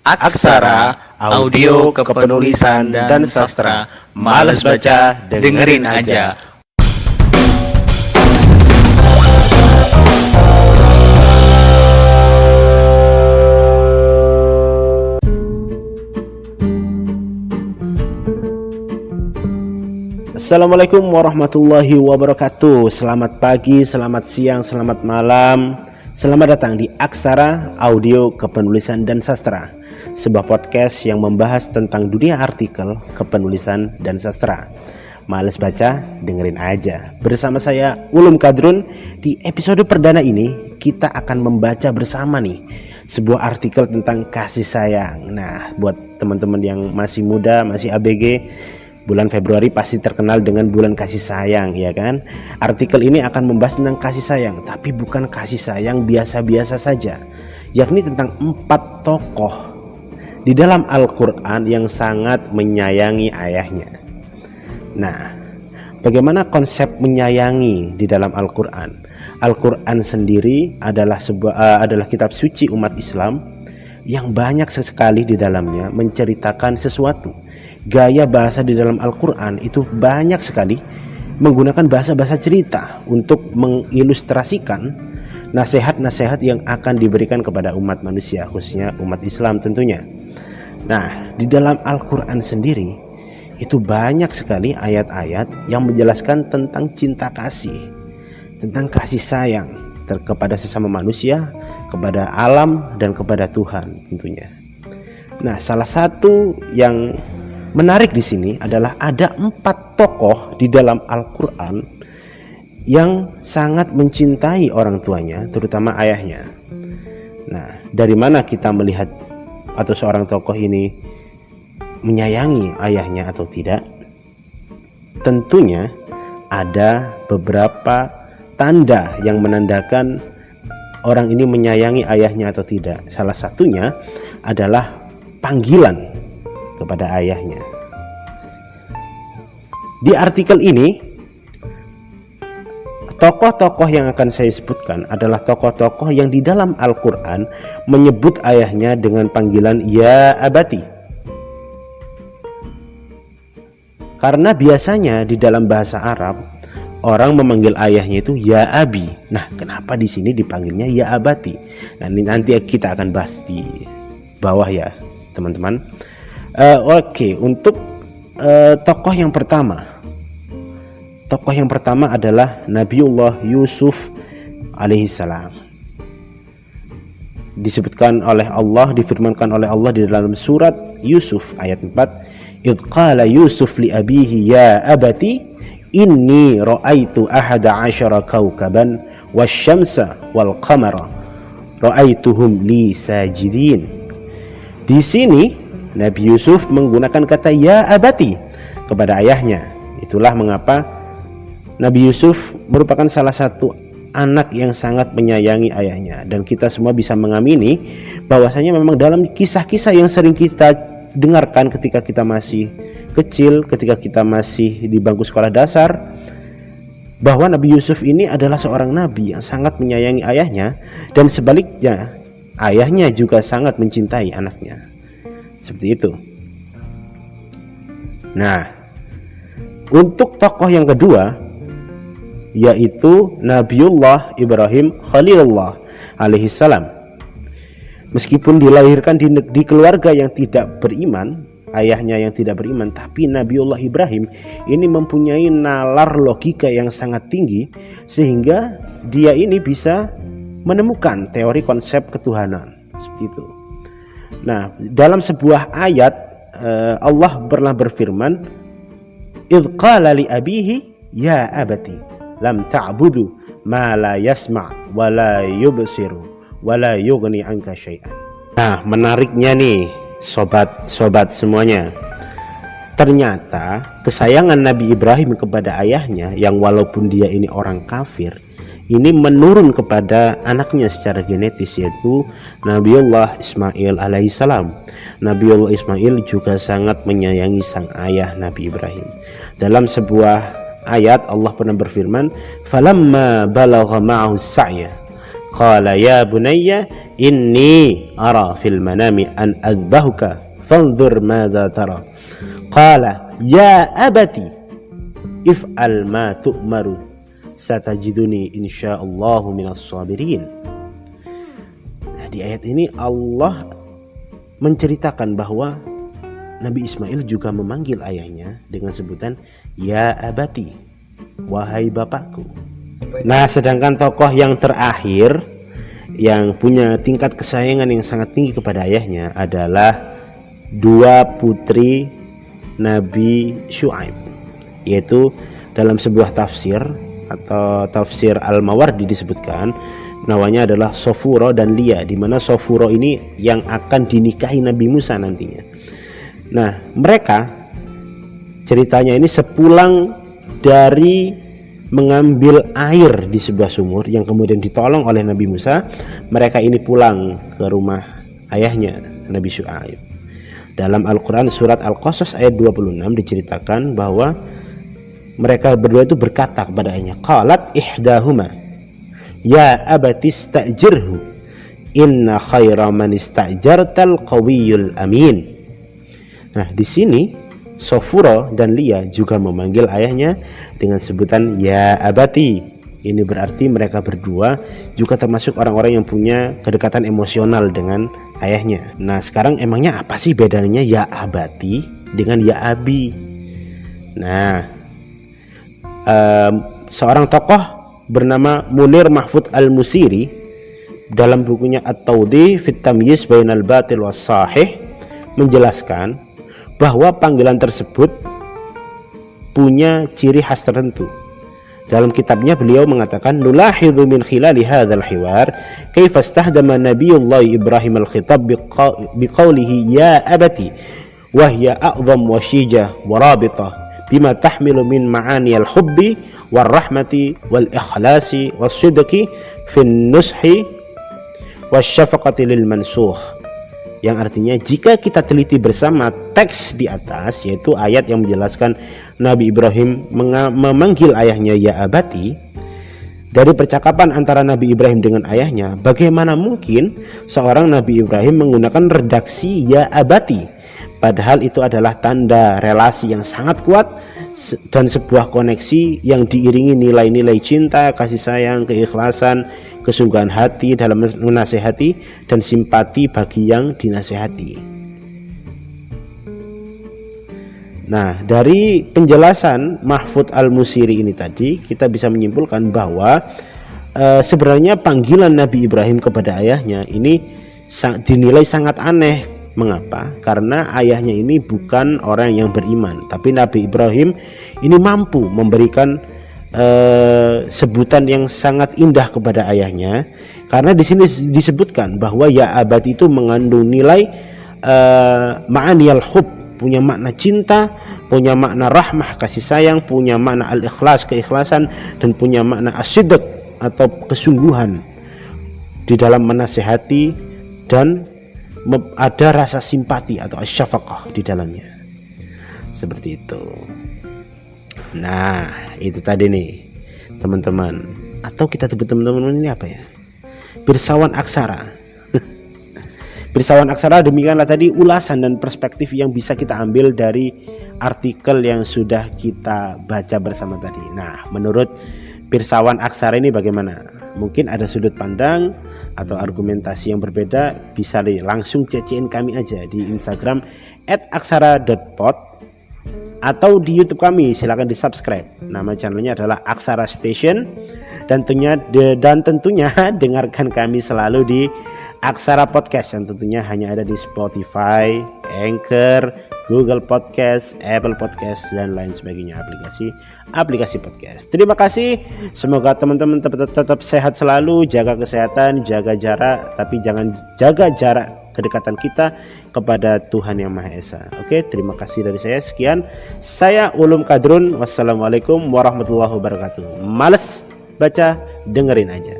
Aksara, audio kepenulisan dan sastra. Males baca, dengerin aja. Assalamualaikum warahmatullahi wabarakatuh. Selamat pagi, selamat siang, selamat malam. Selamat datang di Aksara, audio kepenulisan dan sastra, sebuah podcast yang membahas tentang dunia artikel, kepenulisan dan sastra. Males baca, dengerin aja. Bersama saya Ulum Kadrun. Di episode perdana ini kita akan membaca bersama nih sebuah artikel tentang kasih sayang. Nah, buat teman-teman yang masih muda, masih ABG, bulan Februari pasti terkenal dengan bulan kasih sayang, ya kan? Artikel ini akan membahas tentang kasih sayang, tapi bukan kasih sayang biasa-biasa saja, yakni tentang 4 tokoh di dalam Al-Quran yang sangat menyayangi ayahnya. Nah, bagaimana konsep menyayangi di dalam Al-Quran? Al-Quran sendiri adalah kitab suci umat Islam yang banyak sekali di dalamnya menceritakan sesuatu. Gaya bahasa di dalam Al-Quran itu banyak sekali menggunakan bahasa-bahasa cerita untuk mengilustrasikan nasihat-nasihat yang akan diberikan kepada umat manusia, khususnya umat Islam tentunya. Nah, di dalam Al-Quran sendiri itu banyak sekali ayat-ayat yang menjelaskan tentang cinta kasih, tentang kasih sayang kepada sesama manusia, kepada alam, dan kepada Tuhan tentunya. Nah, salah satu yang menarik di sini adalah ada 4 tokoh di dalam Al-Quran yang sangat mencintai orang tuanya, terutama ayahnya. Nah, dari mana kita melihat atau seorang tokoh ini menyayangi ayahnya atau tidak? Tentunya ada beberapa tanda yang menandakan orang ini menyayangi ayahnya atau tidak. Salah satunya adalah panggilan kepada ayahnya. Di artikel ini, tokoh-tokoh yang akan saya sebutkan adalah tokoh-tokoh yang di dalam Al-Quran menyebut ayahnya dengan panggilan ya abati. Karena biasanya di dalam bahasa Arab orang memanggil ayahnya itu ya abi. Nah, kenapa di sini dipanggilnya ya abati? Nah, nanti kita akan bahas di bawah ya, teman-teman. Oke, untuk tokoh yang pertama adalah Nabiullah Yusuf alaihissalam. Disebutkan oleh Allah, difirmankan oleh Allah di dalam surat Yusuf ayat 4, "Idz qala Yusuf li abihi ya abati inni ra'aitu ahada asyara kawkaban wasyamsa wal qamara ra'aituhum li sajidin." Di sini Nabi Yusuf menggunakan kata ya abati kepada ayahnya. Itulah mengapa Nabi Yusuf merupakan salah satu anak yang sangat menyayangi ayahnya, dan kita semua bisa mengamini bahwasanya memang dalam kisah-kisah yang sering kita dengarkan ketika kita masih kecil, ketika kita masih di bangku sekolah dasar, bahwa Nabi Yusuf ini adalah seorang nabi yang sangat menyayangi ayahnya, dan sebaliknya ayahnya juga sangat mencintai anaknya. Seperti itu. Nah, untuk tokoh yang kedua yaitu Nabiullah Ibrahim Khalilullah alaihissalam. Meskipun dilahirkan di keluarga yang tidak beriman, ayahnya yang tidak beriman, tapi Nabiullah Ibrahim ini mempunyai nalar logika yang sangat tinggi sehingga dia ini bisa menemukan teori konsep ketuhanan. Seperti itu. Nah, dalam sebuah ayat Allah pernah berfirman, "Idz qala li abihi ya abati lam ta'budu ma la yasma' wa la yubsiru wa la yughni 'anka syai'an." Nah, menariknya nih sobat-sobat semuanya, ternyata kesayangan Nabi Ibrahim kepada ayahnya yang walaupun dia ini orang kafir, ini menurun kepada anaknya secara genetis, yaitu Nabiullah Ismail alaihissalam. Nabiullah Ismail juga sangat menyayangi sang ayah Nabi Ibrahim. Dalam sebuah ayat Allah pernah berfirman, "Falamma balagha ma'ahu as-sa'ya Qala ya bunayya inni ara fil manami an adbahuka fanzur madza tara. Qala ya abati if'al ma tu'maru satajiduni insyaallahu minas sabirin. Nah, di ayat ini Allah menceritakan bahwa Nabi Ismail juga memanggil ayahnya dengan sebutan ya abati, wahai bapakku. Nah, sedangkan tokoh yang terakhir yang punya tingkat kesayangan yang sangat tinggi kepada ayahnya adalah dua putri Nabi Syuaib, yaitu dalam sebuah tafsir atau tafsir Al-Mawardi disebutkan namanya adalah Sofuro dan Lia, di mana Sofuro ini yang akan dinikahi Nabi Musa nantinya. Nah, mereka ceritanya ini sepulang dari mengambil air di sebuah sumur yang kemudian ditolong oleh Nabi Musa, mereka ini pulang ke rumah ayahnya Nabi Syuaib. Dalam Al-Quran surat Al-Qasas ayat 26 diceritakan bahwa mereka berdua itu berkata kepada ayahnya, qalat ihdahuma ya abati istajirhu inna khaira man istajartal qawiyul amin. Nah, di sini Sofuro dan Lia juga memanggil ayahnya dengan sebutan ya abati. Ini berarti mereka berdua juga termasuk orang-orang yang punya kedekatan emosional dengan ayahnya. Nah, sekarang emangnya apa sih bedanya ya abati dengan ya abi? Nah, seorang tokoh bernama Munir Mahfud Al-Musiri dalam bukunya At-Tawdih fit Tamyiz Bainal Batil was Sahih menjelaskan bahwa panggilan tersebut punya ciri khas tertentu. Dalam kitabnya beliau mengatakan nulahidhu min khilali hadzal hiwar kaifa istahdama nabiyullah Ibrahim al-khitab biqaulihi ya abati wa hiya a'zam wa shijah wa rabitah bima tahmilu min ma'ani al-hubbi war rahmati wal ikhlasi was sidqi fin nushi wasyafaqati lil mansukh, yang artinya jika kita teliti bersama teks di atas, yaitu ayat yang menjelaskan Nabi Ibrahim memanggil ayahnya ya abati, dari percakapan antara Nabi Ibrahim dengan ayahnya, bagaimana mungkin seorang Nabi Ibrahim menggunakan redaksi ya abati, padahal itu adalah tanda relasi yang sangat kuat dan sebuah koneksi yang diiringi nilai-nilai cinta, kasih sayang, keikhlasan, kesungguhan hati dalam menasehati dan simpati bagi yang dinasehati. Nah, dari penjelasan Mahfud Al-Musiri ini tadi kita bisa menyimpulkan bahwa sebenarnya panggilan Nabi Ibrahim kepada ayahnya ini dinilai sangat aneh. Mengapa? Karena ayahnya ini bukan orang yang beriman, tapi Nabi Ibrahim ini mampu memberikan sebutan yang sangat indah kepada ayahnya, karena di sini disebutkan bahwa ya abadi itu mengandung nilai ma'aniyal hub, punya makna cinta, punya makna rahmah, kasih sayang, punya makna al-ikhlas, keikhlasan, dan punya makna as-sidq atau kesungguhan di dalam menasehati, dan ada rasa simpati atau asyafaqah di dalamnya. Seperti itu. Nah, itu tadi nih teman-teman, atau kita sebut teman-teman ini apa ya? Pirsawan aksara. Pirsawan aksara, demikianlah tadi ulasan dan perspektif yang bisa kita ambil dari artikel yang sudah kita baca bersama tadi. Nah, menurut Pirsawan aksara ini bagaimana? Mungkin ada sudut pandang atau argumentasi yang berbeda, bisa langsung cecein kami aja di Instagram @aksara.pod atau di YouTube kami, silakan di subscribe. Nama channelnya adalah Aksara Station, dan tentunya dengarkan kami selalu di Aksara Podcast yang tentunya hanya ada di Spotify, Anchor, Google Podcast, Apple Podcast, dan lain sebagainya, aplikasi podcast. Terima kasih, semoga teman-teman tetap sehat selalu, jaga kesehatan, jaga jarak, tapi jangan jaga jarak kedekatan kita kepada Tuhan Yang Maha Esa. Oke, terima kasih dari saya. Sekian, saya Ulum Kadrun. Wassalamualaikum warahmatullahi wabarakatuh. Males baca, dengerin aja.